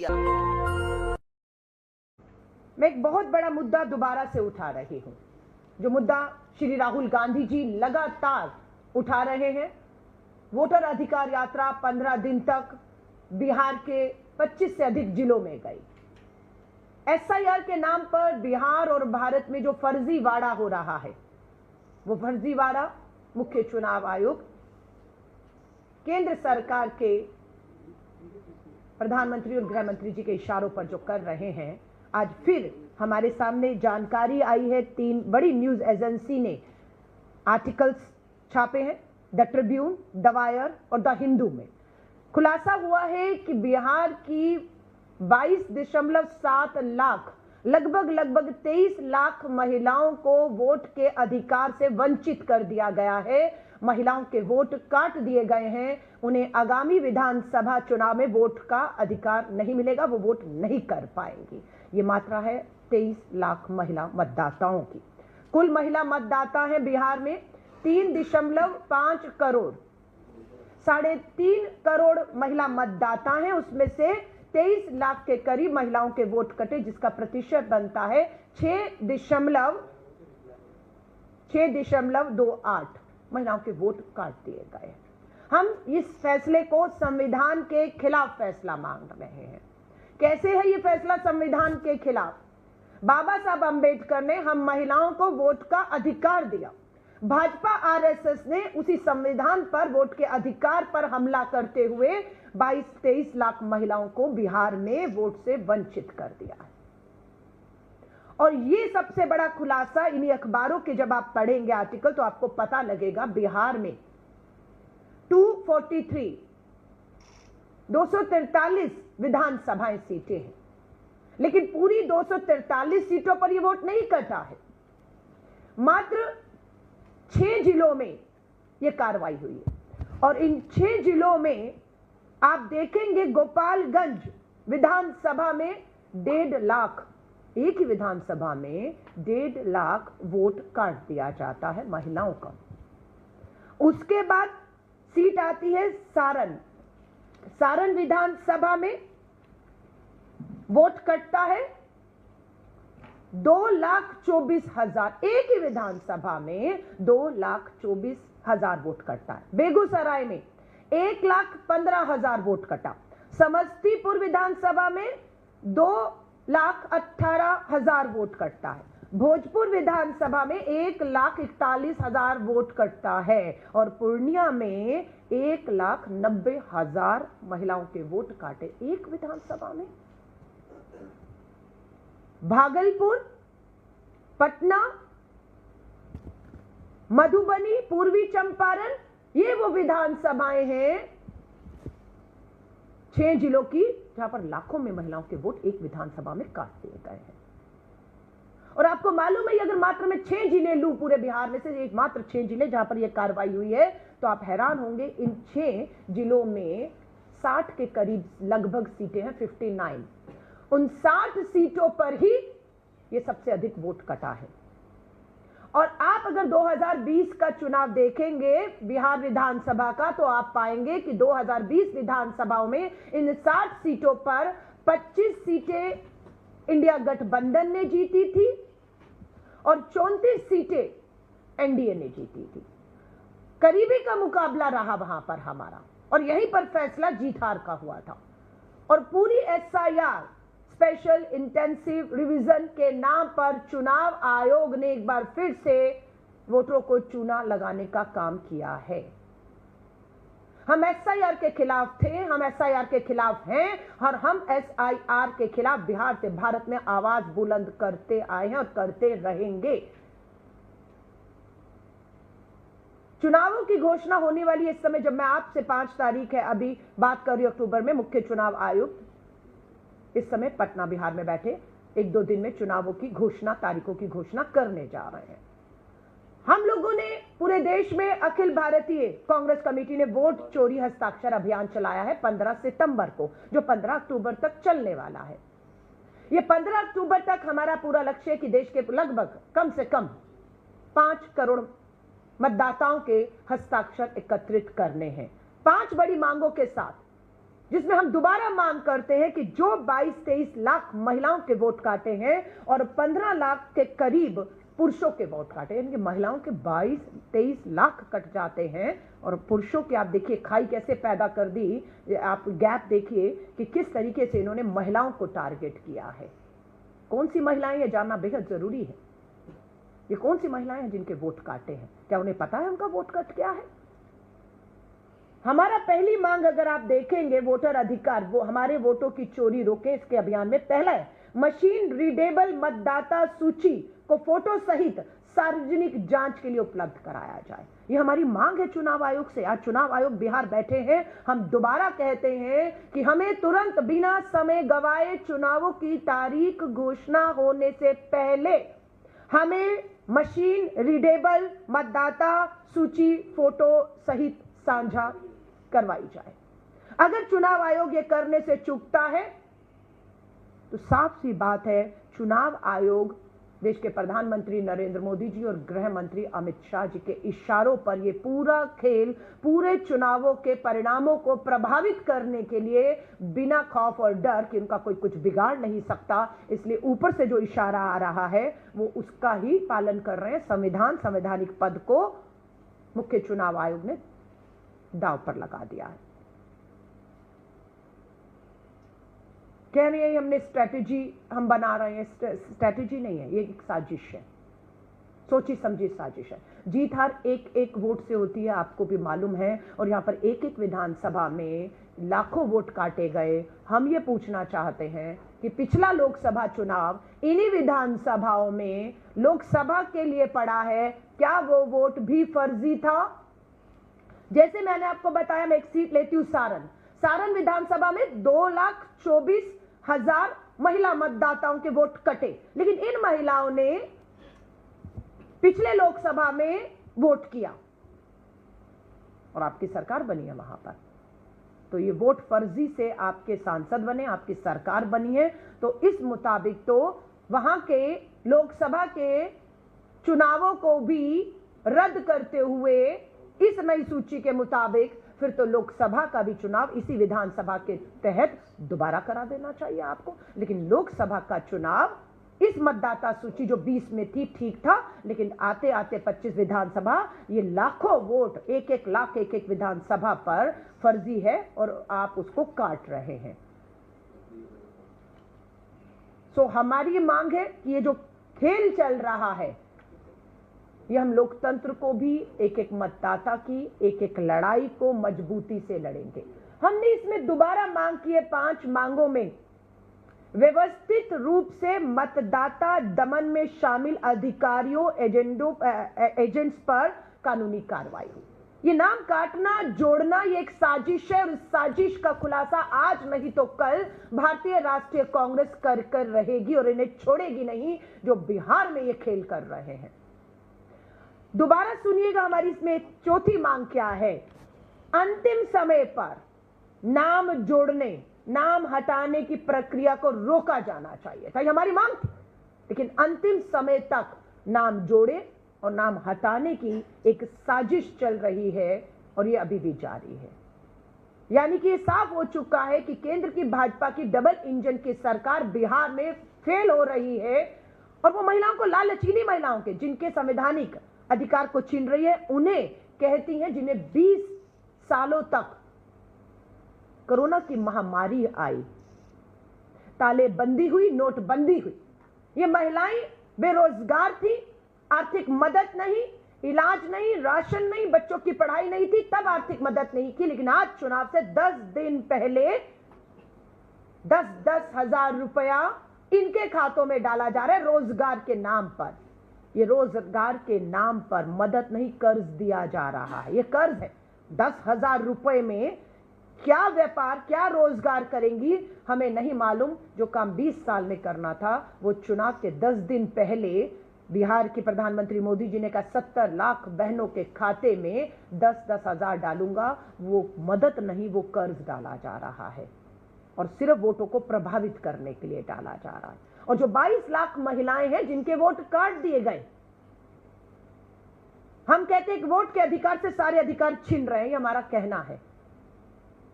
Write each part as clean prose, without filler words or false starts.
मैं एक बहुत बड़ा मुद्दा दोबारा से उठा रही हूं, जो मुद्दा श्री राहुल गांधी जी लगातार उठा रहे हैं। वोटर अधिकार यात्रा 15 दिन तक बिहार के 25 से अधिक जिलों में गई। एसआईआर के नाम पर बिहार और भारत में जो फर्जीवाड़ा हो रहा है, वो फर्जीवाड़ा मुख्य चुनाव आयोग, केंद्र सरकार के प्रधानमंत्री और गृह मंत्री जी के इशारों पर जो कर रहे हैं, आज फिर हमारे सामने जानकारी आई है। 3 बड़ी न्यूज एजेंसी ने आर्टिकल्स छापे हैं, द ट्रिब्यून, द वायर और द हिंदू में। खुलासा हुआ है कि बिहार की 22.7 लाख, लगभग 23 लाख महिलाओं को वोट के अधिकार से वंचित कर दिया गया है। महिलाओं के वोट काट दिए गए हैं। उन्हें आगामी विधानसभा चुनाव में वोट का अधिकार नहीं मिलेगा, वो वोट नहीं कर पाएंगी। ये मात्रा है 23 लाख महिला मतदाताओं की। कुल महिला मतदाता हैं बिहार में 3.5 करोड़, 3.5 करोड़ महिला मतदाता हैं। उसमें से 23 लाख के करीब महिलाओं के वोट कटे, जिसका प्रतिशत बनता है 6.28। महिलाओं के वोट काट दिए गए। हम इस फैसले को संविधान के खिलाफ फैसला मांग रहे हैं। कैसे है ये फैसला संविधान के खिलाफ? बाबा साहब अंबेडकर ने हम महिलाओं को वोट का अधिकार दिया। भाजपा आरएसएस ने उसी संविधान पर, वोट के अधिकार पर हमला करते हुए 22-23 लाख महिलाओं को बिहार में वोट से वंचित कर दिया है। और ये सबसे बड़ा खुलासा इन्हीं अखबारों के जब आप पढ़ेंगे आर्टिकल, तो आपको पता लगेगा बिहार में 243 विधानसभाएं सीटें हैं, लेकिन पूरी 243 सीटों पर यह वोट नहीं कटा है। मात्र 6 जिलों में यह कार्रवाई हुई है। और इन 6 जिलों में आप देखेंगे, गोपालगंज विधानसभा में 1.5 लाख, एक ही विधानसभा में 1.5 लाख वोट काट दिया जाता है महिलाओं का। उसके बाद सीट आती है सारण विधानसभा में वोट कटता है 2,24,000। एक ही विधानसभा में 2,24,000 वोट कटता है। बेगूसराय में 1,15,000 वोट कटा। समस्तीपुर विधानसभा में 2,18,000 वोट कटता है। भोजपुर विधानसभा में 1,41,000 वोट कटता है। और पूर्णिया में 1,90,000 महिलाओं के वोट काटे एक विधानसभा में। भागलपुर, पटना, मधुबनी, पूर्वी चंपारण, ये वो विधानसभाएं हैं 6 जिलों की, जहां पर लाखों में महिलाओं के वोट एक विधानसभा में काट दिए गए हैं। और आपको मालूम है, अगर मात्र मैं 6 जिले लूं पूरे बिहार में से, एक मात्र 6 जिले जहां पर यह कार्रवाई हुई है, तो आप हैरान होंगे। इन 6 जिलों में 60 के करीब लगभग सीटें हैं, 59। उन 60 सीटों पर ही यह सबसे अधिक वोट कटा है। और आप अगर 2020 का चुनाव देखेंगे बिहार विधानसभा का, तो आप पाएंगे कि 2020 विधानसभाओं में इन 60 सीटों पर 25 सीटें इंडिया गठबंधन ने जीती थी और 34 सीटें एनडीए ने जीती थी। करीबी का मुकाबला रहा वहां पर हमारा, और यहीं पर फैसला जीत हार का हुआ था। और पूरी एसआईआर, स्पेशल इंटेंसिव रिवीजन के नाम पर चुनाव आयोग ने एक बार फिर से वोटरों को चूना लगाने का काम किया है। हम एसआईआर के खिलाफ थे, हम एसआईआर के खिलाफ हैं, और हम एसआईआर के खिलाफ बिहार से भारत में आवाज बुलंद करते आए हैं और करते रहेंगे। चुनावों की घोषणा होने वाली इस समय, जब मैं आपसे 5 तारीख है अभी बात कर रही हूं अक्टूबर में, मुख्य चुनाव आयुक्त इस समय पटना बिहार में बैठे 1-2 दिन में चुनावों की घोषणा, तारीखों की घोषणा करने जा रहे हैं। हम लोगों ने पूरे देश में अखिल भारतीय कांग्रेस कमेटी ने वोट चोरी हस्ताक्षर अभियान चलाया है 15 सितंबर को, जो 15 अक्टूबर तक चलने वाला है। यह 15 अक्टूबर तक हमारा पूरा लक्ष्य है कि देश के लगभग कम से कम 5 करोड़ मतदाताओं के हस्ताक्षर एकत्रित करने हैं, 5 बड़ी मांगों के साथ, जिसमें हम दोबारा मांग करते हैं कि जो 22-23 लाख महिलाओं के वोट काटे हैं और 15 लाख के करीब पुरुषों के वोट काटे, यानी कि महिलाओं के 22-23 लाख कट जाते हैं और पुरुषों के आप देखिए खाई कैसे पैदा कर दी। आप गैप देखिए कि किस तरीके से इन्होंने महिलाओं को टारगेट किया है। कौन सी महिलाएं, ये जानना बेहद जरूरी है। ये कौन सी महिलाएं हैं जिनके वोट काटे हैं? क्या उन्हें पता है उनका वोट कट क्या है? हमारा पहली मांग अगर आप देखेंगे वोटर अधिकार, वो हमारे वोटों की चोरी रोके, इसके अभियान में पहला है मशीन रीडेबल मतदाता सूची को फोटो सहित सार्वजनिक जांच के लिए उपलब्ध कराया जाए। ये हमारी मांग है चुनाव आयोग से। आज चुनाव आयोग बिहार बैठे हैं, हम दोबारा कहते हैं कि हमें तुरंत बिना समय गवाए चुनावों की तारीख घोषणा होने से पहले हमें मशीन रीडेबल मतदाता सूची फोटो सहित साझा करवाई जाए। अगर चुनाव आयोग ये करने से चूकता है तो साफ सी बात है चुनाव आयोग देश के प्रधानमंत्री नरेंद्र मोदी जी और गृह मंत्री अमित शाह जी के इशारों पर ये पूरा खेल पूरे चुनावों के परिणामों को प्रभावित करने के लिए बिना खौफ और डर कि उनका कोई कुछ बिगाड़ नहीं सकता, इसलिए ऊपर से जो इशारा आ रहा है वो उसका ही पालन कर रहे हैं। संवैधानिक पद को मुख्य चुनाव आयोग ने दांव पर लगा दिया है। कह रहे हैं हमने स्ट्रैटेजी हम बना रहे हैं, स्ट्रैटेजी नहीं है, ये एक साजिश है, सोची समझी साजिश है। जीत हार एक एक वोट से होती है, आपको भी मालूम है, और यहां पर एक एक विधानसभा में लाखों वोट काटे गए। हम ये पूछना चाहते हैं कि पिछला लोकसभा चुनाव इन्हीं विधानसभाओं में लोकसभा के लिए पड़ा है, क्या वो वोट भी फर्जी था? जैसे मैंने आपको बताया, मैं एक सीट लेती हूं सारण विधानसभा में 2,24,000 महिला मतदाताओं के वोट कटे, लेकिन इन महिलाओं ने पिछले लोकसभा में वोट किया और आपकी सरकार बनी है वहां पर। तो ये वोट फर्जी से आपके सांसद बने, आपकी सरकार बनी है, तो इस मुताबिक तो वहां के लोकसभा के चुनावों को भी रद्द करते हुए इस नई सूची के मुताबिक फिर तो लोकसभा का भी चुनाव इसी विधानसभा के तहत दोबारा करा देना चाहिए आपको। लेकिन लोकसभा का चुनाव इस मतदाता सूची जो 20 में थी ठीक था, लेकिन आते आते 25 विधानसभा ये लाखों वोट, एक एक लाख एक एक विधानसभा पर फर्जी है और आप उसको काट रहे हैं। सो हमारी मांग है कि ये जो खेल चल रहा है ये हम लोकतंत्र को भी, एक एक मतदाता की एक एक लड़ाई को मजबूती से लड़ेंगे। हमने इसमें दोबारा मांग की है 5 मांगों में व्यवस्थित रूप से मतदाता दमन में शामिल अधिकारियों एजेंट्स पर कानूनी कार्रवाई हो। ये नाम काटना जोड़ना ये एक साजिश है और इस साजिश का खुलासा आज नहीं तो कल भारतीय राष्ट्रीय कांग्रेस कर रहेगी और इन्हें छोड़ेगी नहीं जो बिहार में ये खेल कर रहे हैं। दोबारा सुनिएगा हमारी इसमें चौथी मांग क्या है। अंतिम समय पर नाम जोड़ने, नाम हटाने की प्रक्रिया को रोका जाना चाहिए था, ये हमारी मांग थी, लेकिन अंतिम समय तक नाम जोड़े और नाम हटाने की एक साजिश चल रही है और ये अभी भी जारी है। यानी कि ये साफ हो चुका है कि केंद्र की भाजपा की डबल इंजन की सरकार बिहार में फेल हो रही है और वो महिलाओं को, लालचीनी महिलाओं के जिनके संवैधानिक अधिकार को छीन रही है, उन्हें कहती हैं जिन्हें 20 सालों तक कोरोना की महामारी आई, तालेबंदी हुई, नोटबंदी हुई, ये महिलाएं बेरोजगार थी, आर्थिक मदद नहीं, इलाज नहीं, राशन नहीं, बच्चों की पढ़ाई नहीं थी, तब आर्थिक मदद नहीं की। लेकिन आज चुनाव से 10 दिन पहले 10-10 हजार रुपया इनके खातों में डाला जा रहा है रोजगार के नाम पर। ये रोजगार के नाम पर मदद नहीं, कर्ज दिया जा रहा है। ये कर्ज है। 10,000 रुपए में क्या व्यापार, क्या रोजगार करेंगी हमें नहीं मालूम। जो काम 20 साल में करना था वो चुनाव के 10 दिन पहले बिहार के प्रधानमंत्री मोदी जी ने कहा 70 लाख बहनों के खाते में 10-10 हजार डालूंगा, वो मदद नहीं, वो कर्ज डाला जा रहा है और सिर्फ वोटों को प्रभावित करने के लिए डाला जा रहा है। और जो 22 लाख महिलाएं हैं जिनके वोट काट दिए गए, हम कहते हैं कि वोट के अधिकार से सारे अधिकार छीन रहे हैं, ये हमारा कहना है।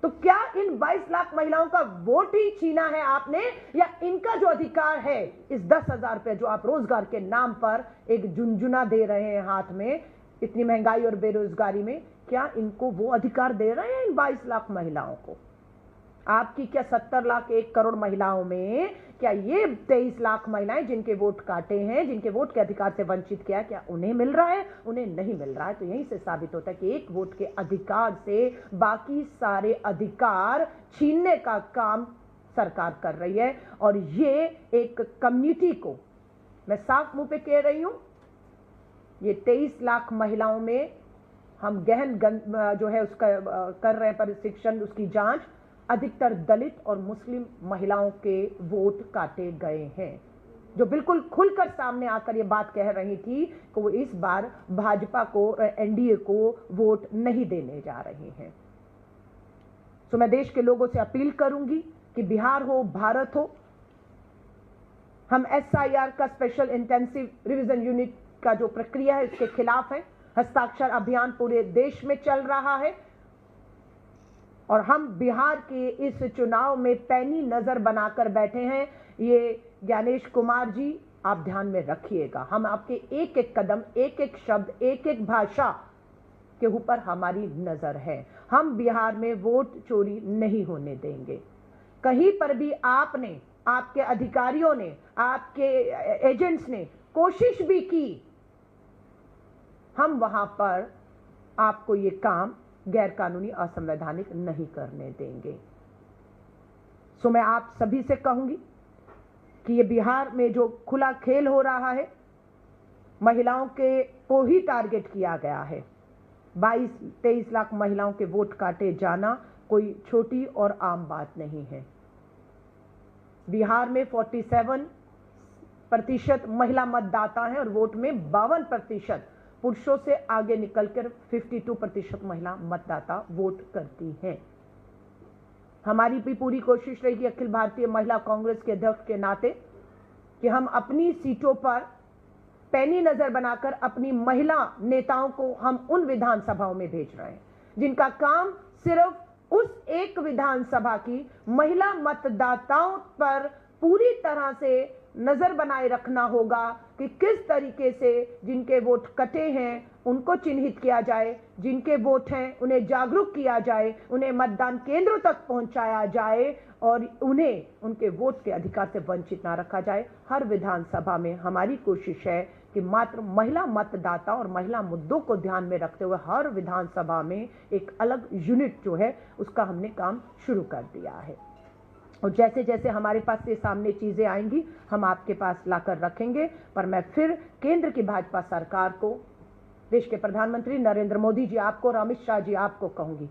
तो क्या इन 22 लाख महिलाओं का वोट ही छीना है आपने, या इनका जो अधिकार है इस 10,000 रुपए जो आप रोजगार के नाम पर एक झुनझुना दे रहे हैं हाथ में, इतनी महंगाई और बेरोजगारी में, क्या इनको वो अधिकार दे रहे हैं इन 22 लाख महिलाओं को? आपकी क्या 70 लाख 1 करोड़ महिलाओं में क्या ये 23 लाख महिलाएं जिनके वोट काटे हैं, जिनके वोट के अधिकार से वंचित किया, क्या उन्हें मिल रहा है? उन्हें नहीं मिल रहा है। तो यहीं से साबित होता है कि एक वोट के अधिकार से बाकी सारे अधिकार छीनने का काम सरकार कर रही है। और ये एक कम्युनिटी को, मैं साफ मुंह पे कह रही हूं, ये 23 लाख महिलाओं में हम गहन जो है उसका कर रहे हैं प्रशिक्षण, उसकी जांच, अधिकतर दलित और मुस्लिम महिलाओं के वोट काटे गए हैं, जो बिल्कुल खुलकर सामने आकर ये बात कह रही थी कि वो इस बार भाजपा को, एनडीए को वोट नहीं देने जा रही हैं। तो मैं देश के लोगों से अपील करूंगी कि बिहार हो, भारत हो, हम एसआईआर का स्पेशल इंटेंसिव रिवीजन यूनिट का जो प्रक्रिया है इसके खिलाफ है। हस्ताक्षर अभियान पूरे देश में चल रहा है और हम बिहार के इस चुनाव में पैनी नजर बनाकर बैठे हैं। ये ज्ञानेश कुमार जी आप ध्यान में रखिएगा, हम आपके एक एक कदम, एक एक शब्द, एक एक भाषा के ऊपर हमारी नजर है। हम बिहार में वोट चोरी नहीं होने देंगे। कहीं पर भी आपने, आपके अधिकारियों ने, आपके एजेंट्स ने कोशिश भी की, हम वहां पर आपको ये काम गैर कानूनी, असंवैधानिक नहीं करने देंगे। सो मैं आप सभी से कहूंगी कि ये बिहार में जो खुला खेल हो रहा है, महिलाओं के को ही टारगेट किया गया है। 22-23 लाख महिलाओं के वोट काटे जाना कोई छोटी और आम बात नहीं है। बिहार में 47% महिला मतदाता हैं और वोट में 52% पुरुषों से आगे निकलकर 52% महिला मतदाता वोट करती हैं। हमारी भी पूरी कोशिश रहेगी अखिल भारतीय महिला कांग्रेस के अध्यक्ष के नाते कि हम अपनी सीटों पर पैनी नजर बनाकर अपनी महिला नेताओं को हम उन विधानसभाओं में भेज रहे हैं जिनका काम सिर्फ उस एक विधानसभा की महिला मतदाताओं पर पूरी तरह से नजर बनाए रखना होगा कि किस तरीके से जिनके वोट कटे हैं उनको चिन्हित किया जाए, जिनके वोट हैं उन्हें जागरूक किया जाए, उन्हें मतदान केंद्रों तक पहुंचाया जाए और उन्हें उनके वोट के अधिकार से वंचित ना रखा जाए। हर विधानसभा में हमारी कोशिश है कि मात्र महिला मतदाता और महिला मुद्दों को ध्यान में रखते हुए हर विधानसभा में एक अलग यूनिट जो है उसका हमने काम शुरू कर दिया है। और जैसे जैसे हमारे पास ये सामने चीजें आएंगी हम आपके पास लाकर रखेंगे। पर मैं फिर केंद्र की भाजपा सरकार को, देश के प्रधानमंत्री नरेंद्र मोदी जी आपको और अमित शाह जी आपको कहूंगी,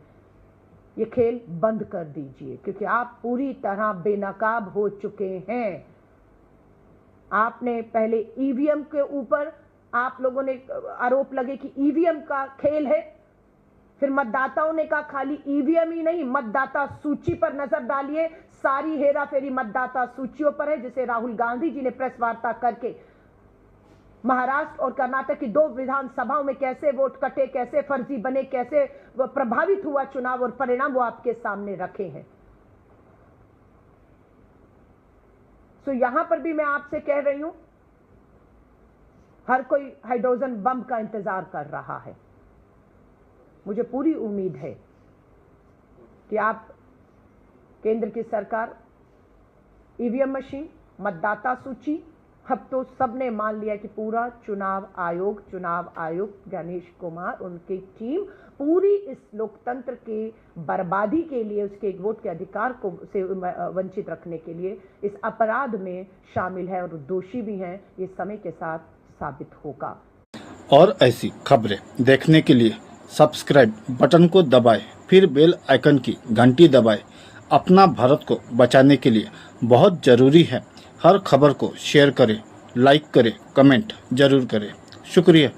ये खेल बंद कर दीजिए, क्योंकि आप पूरी तरह बेनकाब हो चुके हैं। आपने पहले ईवीएम के ऊपर आप लोगों ने आरोप लगे कि ईवीएम का खेल है, फिर मतदाताओं ने कहा खाली ईवीएम ही नहीं, मतदाता सूची पर नजर डालिए, सारी हेराफेरी मतदाता सूचियों पर है, जिसे राहुल गांधी जी ने प्रेस वार्ता करके महाराष्ट्र और कर्नाटक की 2 विधानसभाओं में कैसे वोट कटे, कैसे फर्जी बने, कैसे प्रभावित हुआ चुनाव और परिणाम, वो आपके सामने रखे हैं। तो यहां पर भी मैं आपसे कह रही हूं, हर कोई हाइड्रोजन बम का इंतजार कर रहा है। मुझे पूरी उम्मीद है कि आप, केंद्र की सरकार, ईवीएम मशीन, मतदाता सूची, अब तो सबने मान लिया कि पूरा चुनाव आयोग गणेश कुमार, उनकी टीम पूरी इस लोकतंत्र की बर्बादी के लिए, उसके वोट के अधिकार को से वंचित रखने के लिए इस अपराध में शामिल है और दोषी भी हैं। ये समय के साथ साबित होगा। और ऐसी खबरें देखने के लिए सब्सक्राइब बटन को दबाएं, फिर बेल आइकन की घंटी दबाएं। अपना भारत को बचाने के लिए बहुत ज़रूरी है। हर खबर को शेयर करें, लाइक करें, कमेंट जरूर करें। शुक्रिया।